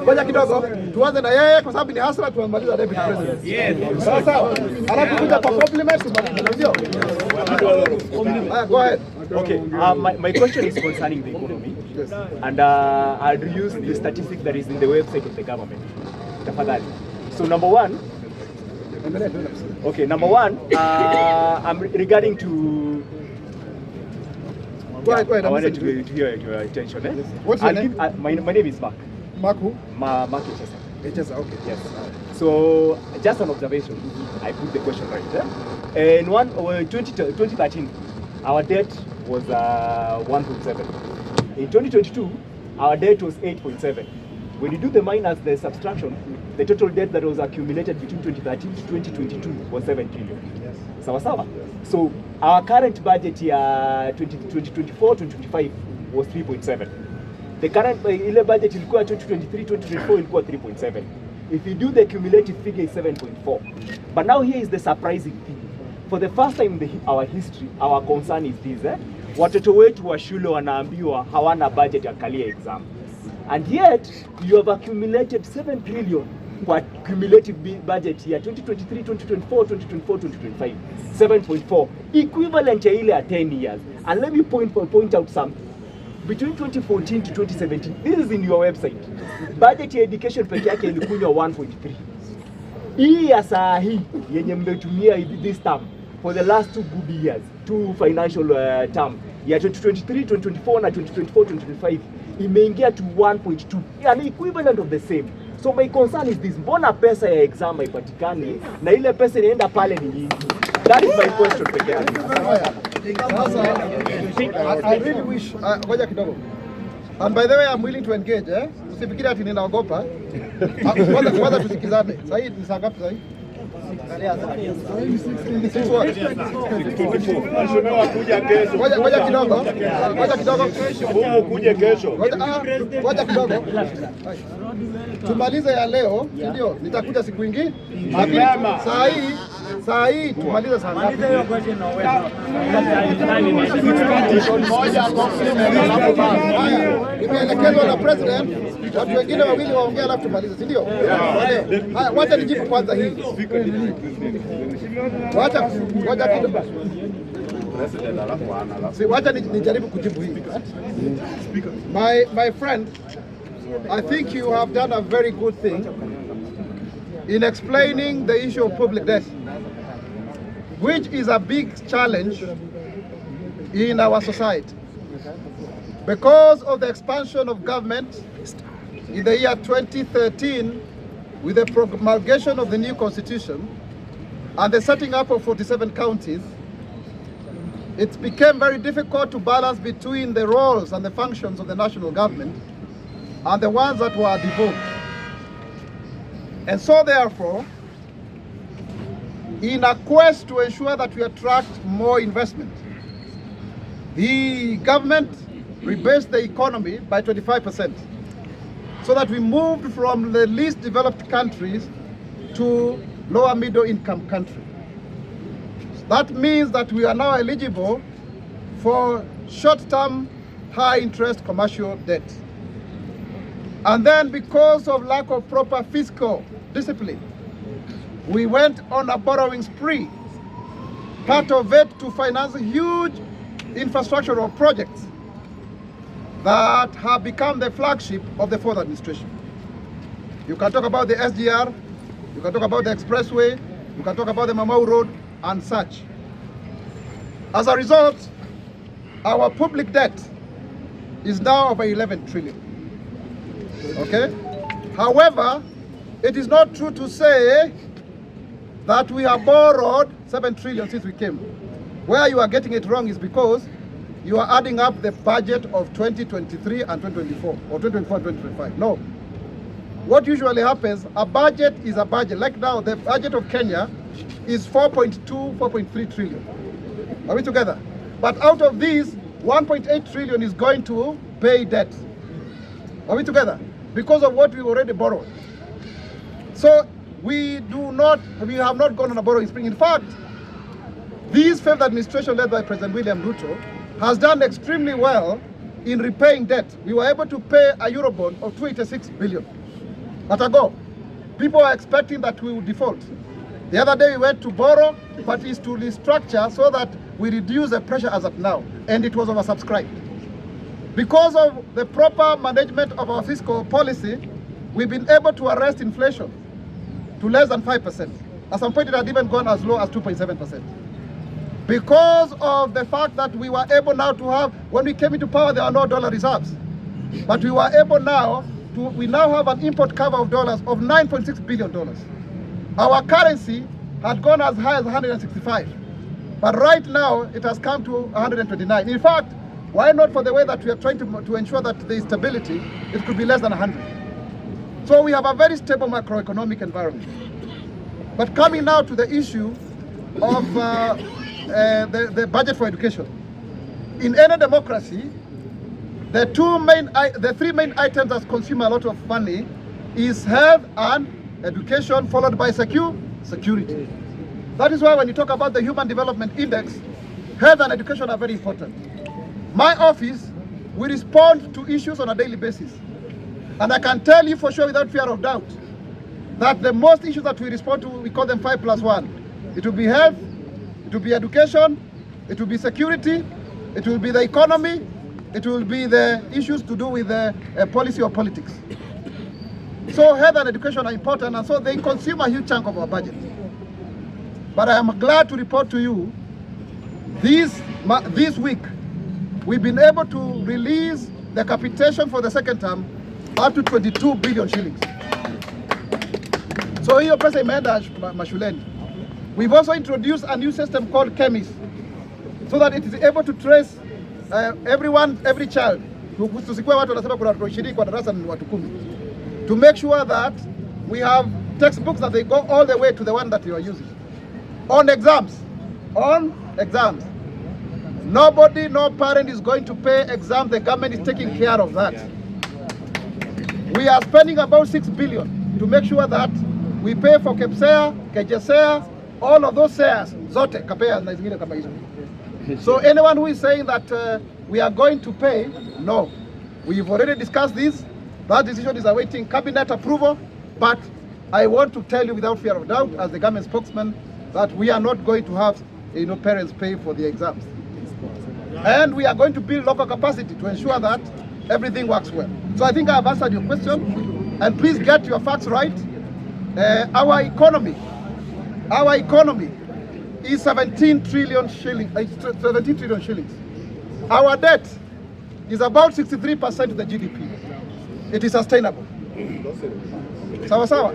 Ngoja kidogo tuanze na yeye kwa sababu ni hasra, tuamaliza deputy president. Yes. Sawa. Alafu kuja kwa compliments ndio. Go ahead. Okay, my question is concerning the economy. Yes. And I'll use the statistic that is in the website of the government. Tafadhali. So number one, I'm regarding to. Go ahead. I wanted to hear your attention. Eh? What's your name? My name is Mark. Mark who? Mark Echesa. Echesa, okay. Yes. So just an observation. I put the question right. In 2013, our debt was 1.7. In 2022, our debt was 8.7. When you do the minus, the subtraction, the total debt that was accumulated between 2013 to 2022 was 7 trillion. Yes. Sawa. So our current budget year 2024-2025 was 3.7. The current ile budget ilikuwa 2023-2024 ilikuwa 3.7. If you do the cumulative figure is 7.4. But now here is the surprising thing. For the first time in our history, our concern is this. Watoto wetu wa shule wanaambiwa hawana budget ya kalia exam. And yet, you have accumulated 7 trillion for cumulative budget here, 2023, 2024, 2024, 2025, 7.4, equivalent to 10 years. And let me point out something. Between 2014 to 2017, this is in your website, budget ya education peke yake ilikuwa 1.3. Hii ya saa hii yenye mmetumia this term for the last 2 good years, 2 financial term, ya 2023, 2024 na 2024, 2025, imeingia to 1.2, yani equivalent of the same. So my concern is this, mbona pesa ya exam haipatikani na ile pesa inaenda pale ni nyingi? That is my question peke yake. I really wish, ngoja kidogo. And by the way, I'm willing to engage, usifikiri ati ninaogopa. Kwanza tusikizane. Sasa hii ni saa ngapi sasa hii? Ngoja kidogo. Kuja kesho. Ngoja kidogo. Tumalize ya leo, ndio nitakuja siku nyingine. Lakini saa hii tumalize saa ngapi? Nimeelekezwa na president, watu wengine wawili waongea alafu tumalize, si ndio? Haya, wacha nijibu kwanza hii. Wacha kidogo. Wacha nijaribu kujibu hii. My friend, I think you have done a very good thing in explaining the issue of public debt, which is a big challenge in our society. Because of the expansion of government in the year 2013, with the promulgation of the new constitution and the setting up of 47 counties, it became very difficult to balance between the roles and the functions of the national government and the ones that were devolved. And so therefore, in a quest to ensure that we attract more investment, the government rebased the economy by 25%, so that we moved from the least developed countries to lower middle income countries. That means that we are now eligible for short-term, high-interest commercial debt. And then because of lack of proper fiscal discipline, we went on a borrowing spree, part of it to finance huge infrastructural projects that have become the flagship of the fourth administration. You can talk about the SGR, you can talk about the expressway, you can talk about the Mwaura Road and such. As a result, our public debt is now over 11 trillion. Okay? However, it is not true to say that we have borrowed 7 trillion since we came. Where you are getting it wrong is because you are adding up the budget of 2023 and 2024, or 2024 and 2025. No. What usually happens, a budget is a budget. Like now, the budget of Kenya is 4.2, 4.3 trillion. Are we together? But out of these, 1.8 trillion is going to pay debt. Are we together? Because of what we already borrowed. So we have not gone on a borrowing spree. In fact, this fifth administration led by President William Ruto has done extremely well in repaying debt. We were able to pay a Eurobond of 286 billion. But ago, people were expecting that we would default. The other day we went to borrow, but it's to restructure so that we reduce the pressure as of now, and it was oversubscribed. Because of the proper management of our fiscal policy, we've been able to arrest inflation to less than 5%. At some point it had even gone as low as 2.7%. Because of the fact that we were able now to have, when we came into power, there are no dollar reserves. But we were able now we now have an import cover of dollars of $9.6 billion. Our currency had gone as high as 165. But right now, it has come to 129. In fact, why not for the way that we are trying to ensure that there is stability, it could be less than 100. So we have a very stable macroeconomic environment. But coming now to the issue of the budget for education. In any democracy, the three main items that consume a lot of money is health and education, followed by security. That is why when you talk about the Human Development Index, health and education are very important. My office, we respond to issues on a daily basis. And I can tell you for sure without fear of doubt that the most issues that we respond to, we call them 5+1. It will be health, it will be education, it will be security, it will be the economy, it will be the issues to do with the policy or politics. So health and education are important, and so they consume a huge chunk of our budget. But I am glad to report to you, this week, we've been able to release the capitation for the second term up to 22 billion shillings. So hiyo pesa imeenda mashuleni. We've also introduced a new system called Chemist, so that it is able to trace every child. Tusikuwe watu wanasema kuna watu 20 kwa darasa ni watu 10. To make sure that we have textbooks that they go all the way to the one that you are using. On exams, no parent is going to pay exams. The government is taking care of that. We are spending about 6 billion to make sure that we pay for KEPSEA, KEJESEA, all of those shares, zote, kapea na zingine kama hizo. So anyone who is saying that we are going to pay, no. We've already discussed this. That decision is awaiting cabinet approval, but I want to tell you without fear of doubt, as the government spokesman, that we are not going to have parents pay for the exams. And we are going to build local capacity to ensure that everything works well. So I think I have answered your question, and please get your facts right. Our economy is 17 trillion shillings. Our debt is about 63% of the GDP. It is sustainable. Sawa sawa.